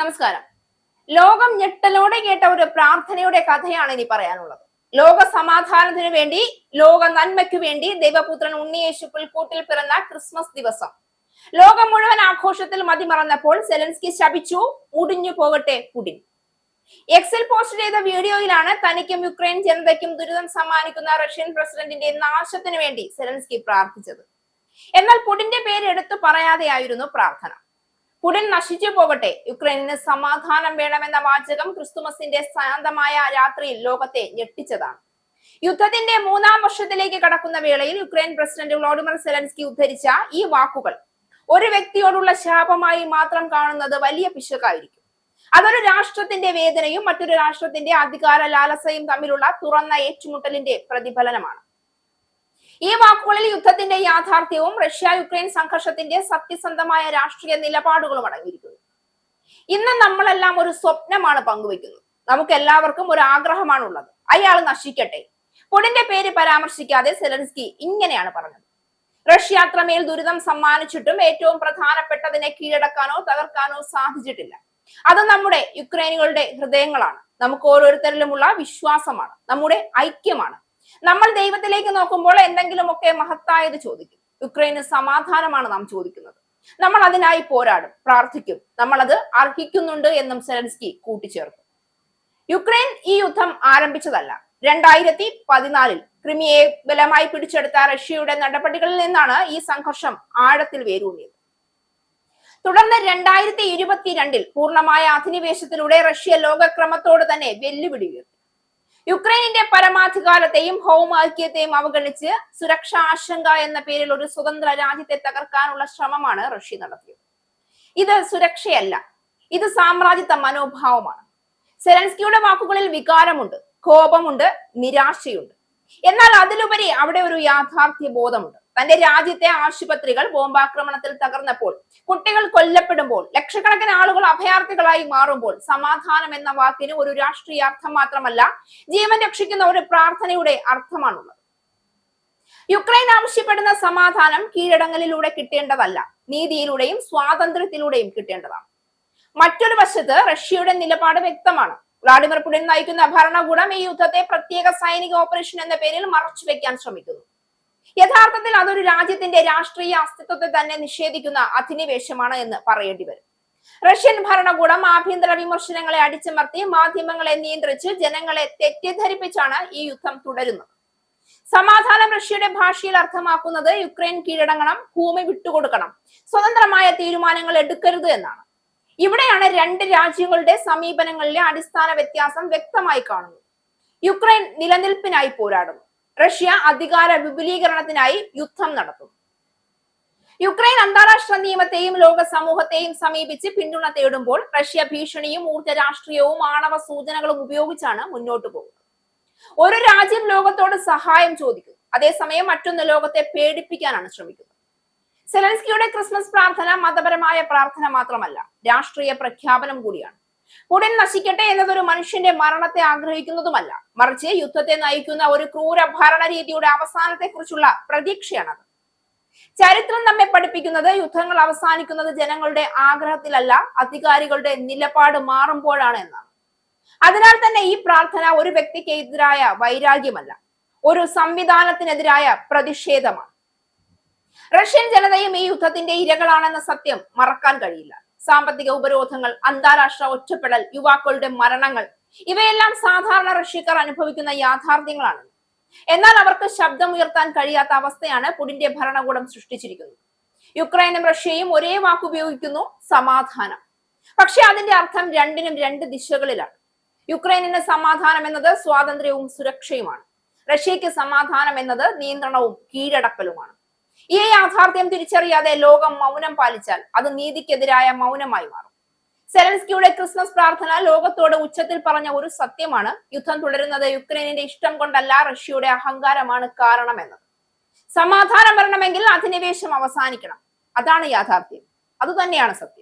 നമസ്കാരം. ലോകം ഞെട്ടലോടെ കേട്ട ഒരു പ്രാർത്ഥനയുടെ കഥയാണ് ഇനി പറയാനുള്ളത്. ലോക സമാധാനത്തിനു വേണ്ടി, ലോക നന്മയ്ക്കു വേണ്ടി ദൈവപുത്രൻ ഉണ്ണിയേശു പുൽക്കൂട്ടിൽ പിറന്ന ക്രിസ്മസ് ദിവസം ലോകം മുഴുവൻ ആഘോഷത്തിൽ മതിമറന്നപ്പോൾ സെലൻസ്കി ശപിച്ചു, മുടിഞ്ഞു പോകട്ടെ പുടിൻ. എക്സിൽ പോസ്റ്റ് ചെയ്ത വീഡിയോയിലാണ് തനിക്കും യുക്രൈൻ ജനതയ്ക്കും ദുരിതം സമ്മാനിക്കുന്ന റഷ്യൻ പ്രസിഡന്റിന്റെ നാശത്തിനു വേണ്ടി സെലൻസ്കി പ്രാർത്ഥിച്ചത്. എന്നാൽ പുടിന്റെ പേര് എടുത്തു പറയാതെയായിരുന്നു പ്രാർത്ഥന. പുടിൻ നശിച്ചു പോകട്ടെ, യുക്രൈനിന് സമാധാനം വേണമെന്ന വാചകം ക്രിസ്തുമസിന്റെ ശാന്തമായ രാത്രിയിൽ ലോകത്തെ ഞെട്ടിച്ചതാണ്. യുദ്ധത്തിന്റെ 3-ാം വർഷത്തിലേക്ക് കടക്കുന്ന വേളയിൽ യുക്രൈൻ പ്രസിഡന്റ് വ്ളോഡിമിർ സെലൻസ്കി ഉദ്ധരിച്ച ഈ വാക്കുകൾ ഒരു വ്യക്തിയോടുള്ള ശാപമായി മാത്രം കാണുന്നത് വലിയ പിശകായിരിക്കും. അതൊരു രാഷ്ട്രത്തിന്റെ വേദനയും മറ്റൊരു രാഷ്ട്രത്തിന്റെ അധികാര ലാലസയും തമ്മിലുള്ള തുറന്ന ഏറ്റുമുട്ടലിന്റെ പ്രതിഫലനമാണ്. ഈ വാക്കുകളിൽ യുദ്ധത്തിന്റെ യാഥാർത്ഥ്യവും റഷ്യ യുക്രൈൻ സംഘർഷത്തിന്റെ സത്യസന്ധമായ രാഷ്ട്രീയ നിലപാടുകളും അടങ്ങിയിരിക്കുന്നു. ഇന്ന് നമ്മളെല്ലാം ഒരു സ്വപ്നമാണ് പങ്കുവെക്കുന്നത്. നമുക്ക് എല്ലാവർക്കും ഒരു ആഗ്രഹമാണുള്ളത്, അയാൾ നശിക്കട്ടെ. പുടിന്റെ പേര് പരാമർശിക്കാതെ സെലൻസ്കി ഇങ്ങനെയാണ് പറഞ്ഞത്: റഷ്യ അത്രമേൽ ദുരിതം സമ്മാനിച്ചിട്ടും ഏറ്റവും പ്രധാനപ്പെട്ടതിനെ കീഴടക്കാനോ തകർക്കാനോ സാധിച്ചിട്ടില്ല. അത് നമ്മുടെ യുക്രൈനികളുടെ ഹൃദയങ്ങളാണ്, നമുക്ക് ഓരോരുത്തരിലുമുള്ള വിശ്വാസമാണ്, നമ്മുടെ ഐക്യമാണ്. നമ്മൾ ദൈവത്തിലേക്ക് നോക്കുമ്പോൾ എന്തെങ്കിലുമൊക്കെ മഹത്തായത് ചോദിക്കും. യുക്രൈന് സമാധാനമാണ് നാം ചോദിക്കുന്നത്. നമ്മൾ അതിനായി പോരാടും, പ്രാർത്ഥിക്കും. നമ്മൾ അത് അർഹിക്കുന്നുണ്ട് എന്നും സെലൻസ്കി കൂട്ടിച്ചേർത്തു. യുക്രൈൻ ഈ യുദ്ധം ആരംഭിച്ചതല്ല. 2014 ക്രിമിയയെ ബലമായി പിടിച്ചെടുത്ത റഷ്യയുടെ നടപടികളിൽ നിന്നാണ് ഈ സംഘർഷം ആഴത്തിൽ വേരൂന്നിയത്. തുടർന്ന് 2022 പൂർണ്ണമായ അധിനിവേശത്തിലൂടെ റഷ്യ ലോകക്രമത്തോട് തന്നെ വെല്ലുവിളി ഉയർത്തി. യുക്രൈനിന്റെ പരമാധികാരത്തെയും ഭൗമ ഐക്യത്തെയും അവഗണിച്ച് സുരക്ഷാ ആശങ്ക എന്ന പേരിൽ ഒരു സ്വതന്ത്ര രാജ്യത്തെ തകർക്കാനുള്ള ശ്രമമാണ് റഷ്യ നടത്തിയത്. ഇത് സുരക്ഷയല്ല, ഇത് സാമ്രാജ്യത്വ മനോഭാവമാണ്. സെലൻസ്കിയുടെ വാക്കുകളിൽ വികാരമുണ്ട്, കോപമുണ്ട്, നിരാശയുണ്ട്. എന്നാൽ അതിലുപരി അവിടെ ഒരു യാഥാർത്ഥ്യ ബോധമുണ്ട്. തന്റെ രാജ്യത്തെ ആശുപത്രികൾ ബോംബാക്രമണത്തിൽ തകർന്നപ്പോൾ, കുട്ടികൾ കൊല്ലപ്പെടുമ്പോൾ, ലക്ഷക്കണക്കിന് ആളുകൾ അഭയാർത്ഥികളായി മാറുമ്പോൾ സമാധാനം എന്ന വാക്കിന് ഒരു രാഷ്ട്രീയ അർത്ഥം മാത്രമല്ല, ജീവൻ രക്ഷിക്കുന്ന ഒരു പ്രാർത്ഥനയുടെ അർത്ഥമാണുള്ളത്. യുക്രൈൻ ആവശ്യപ്പെടുന്ന സമാധാനം കീഴടങ്ങലിലൂടെ കിട്ടേണ്ടതല്ല, നീതിയിലൂടെയും സ്വാതന്ത്ര്യത്തിലൂടെയും കിട്ടേണ്ടതാണ്. മറ്റൊരു വശത്ത് റഷ്യയുടെ നിലപാട് വ്യക്തമാണ്. വ്ളാഡിമിർ പുടിൻ നയിക്കുന്ന ഭരണകൂടം ഈ യുദ്ധത്തെ പ്രത്യേക സൈനിക ഓപ്പറേഷൻ എന്ന പേരിൽ മറച്ചുവെക്കാൻ ശ്രമിക്കുന്നു. യഥാർത്ഥത്തിൽ അതൊരു രാജ്യത്തിന്റെ രാഷ്ട്രീയ അസ്തിത്വത്തെ തന്നെ നിഷേധിക്കുന്ന അധിനിവേശമാണ് എന്ന് പറയേണ്ടി വരും. റഷ്യൻ ഭരണകൂടം ആഭ്യന്തര വിമർശനങ്ങളെ അടിച്ചമർത്തി, മാധ്യമങ്ങളെ നിയന്ത്രിച്ച്, ജനങ്ങളെ തെറ്റിദ്ധരിപ്പിച്ചാണ് ഈ യുദ്ധം തുടരുന്നത്. സമാധാനം റഷ്യയുടെ ഭാഷയിൽ അർത്ഥമാക്കുന്നത് യുക്രൈൻ കീഴടങ്ങണം, ഭൂമി വിട്ടുകൊടുക്കണം, സ്വതന്ത്രമായ തീരുമാനങ്ങൾ എടുക്കരുത് എന്നാണ്. ഇവിടെയാണ് രണ്ട് രാജ്യങ്ങളുടെ സമീപനങ്ങളിലെ അടിസ്ഥാന വ്യത്യാസം വ്യക്തമായി കാണുന്നത്. യുക്രൈൻ നിലനിൽപ്പിനായി പോരാടുന്നു, റഷ്യ അധികാര വിപുലീകരണത്തിനായി യുദ്ധം നടത്തുന്നു. യുക്രൈൻ അന്താരാഷ്ട്ര നിയമത്തെയും ലോക സമൂഹത്തെയും സമീപിച്ച് പിന്തുണ തേടുമ്പോൾ റഷ്യ ഭീഷണിയും ഊർജ്ജ രാഷ്ട്രീയവും ആണവ സൂചനകളും ഉപയോഗിച്ചാണ് മുന്നോട്ട് പോകുന്നത്. ഒരു രാജ്യം ലോകത്തോട് സഹായം ചോദിക്കുന്നു, അതേസമയം മറ്റൊന്ന് ലോകത്തെ പേടിപ്പിക്കാനാണ് ശ്രമിക്കുന്നത്. സെലൻസ്കിയുടെ ക്രിസ്മസ് പ്രാർത്ഥന മതപരമായ പ്രാർത്ഥന മാത്രമല്ല, രാഷ്ട്രീയ പ്രഖ്യാപനം കൂടിയാണ്. പുടിൻ നശിക്കട്ടെ എന്നതൊരു മനുഷ്യന്റെ മരണത്തെ ആഗ്രഹിക്കുന്നതുമല്ല, മറിച്ച് യുദ്ധത്തെ നയിക്കുന്ന ഒരു ക്രൂര ഭരണരീതിയുടെ അവസാനത്തെ കുറിച്ചുള്ള പ്രതീക്ഷയാണത്. ചരിത്രം നമ്മെ പഠിപ്പിക്കുന്നത് യുദ്ധങ്ങൾ അവസാനിക്കുന്നത് ജനങ്ങളുടെ ആഗ്രഹത്തിലല്ല, അധികാരികളുടെ നിലപാട് മാറുമ്പോഴാണ് എന്നാണ്. അതിനാൽ തന്നെ ഈ പ്രാർത്ഥന ഒരു വ്യക്തിക്കെതിരായ വൈരാഗ്യമല്ല, ഒരു സംവിധാനത്തിനെതിരായ പ്രതിഷേധമാണ്. റഷ്യൻ ജനതയും ഈ യുദ്ധത്തിന്റെ ഇരകളാണെന്ന സത്യം മറക്കാൻ കഴിയില്ല. സാമ്പത്തിക ഉപരോധങ്ങൾ, അന്താരാഷ്ട്ര ഒറ്റപ്പെടൽ, യുവാക്കളുടെ മരണങ്ങൾ, ഇവയെല്ലാം സാധാരണ റഷ്യക്കാർ അനുഭവിക്കുന്ന യാഥാർത്ഥ്യങ്ങളാണ്. എന്നാൽ അവർക്ക് ശബ്ദമുയർത്താൻ കഴിയാത്ത അവസ്ഥയാണ് പുടിന്റെ ഭരണകൂടം സൃഷ്ടിച്ചിരിക്കുന്നത്. യുക്രൈനും റഷ്യയും ഒരേ വാക്കുപയോഗിക്കുന്നു, സമാധാനം. പക്ഷെ അതിന്റെ അർത്ഥം രണ്ടിനും രണ്ട് ദിശകളിലാണ്. യുക്രൈനിന് സമാധാനം എന്നത് സ്വാതന്ത്ര്യവും സുരക്ഷയുമാണ്. റഷ്യക്ക് സമാധാനം എന്നത് നിയന്ത്രണവും കീഴടക്കലുമാണ്. ഈ യാഥാർത്ഥ്യം തിരിച്ചറിയാതെ ലോകം മൗനം പാലിച്ചാൽ അത് നീതിക്കെതിരായ മൗനമായി മാറും. സെലൻസ്കിയുടെ ക്രിസ്മസ് പ്രാർത്ഥന ലോകത്തോട് ഉച്ചത്തിൽ പറഞ്ഞ ഒരു സത്യമാണ്: യുദ്ധം തുടരുന്നത് യുക്രൈനിന്റെ ഇഷ്ടം കൊണ്ടല്ല, റഷ്യയുടെ അഹങ്കാരമാണ് കാരണമെന്നത്. സമാധാനം വരണമെങ്കിൽ അധിനിവേശം അവസാനിക്കണം. അതാണ് യാഥാർത്ഥ്യം, അതുതന്നെയാണ് സത്യം.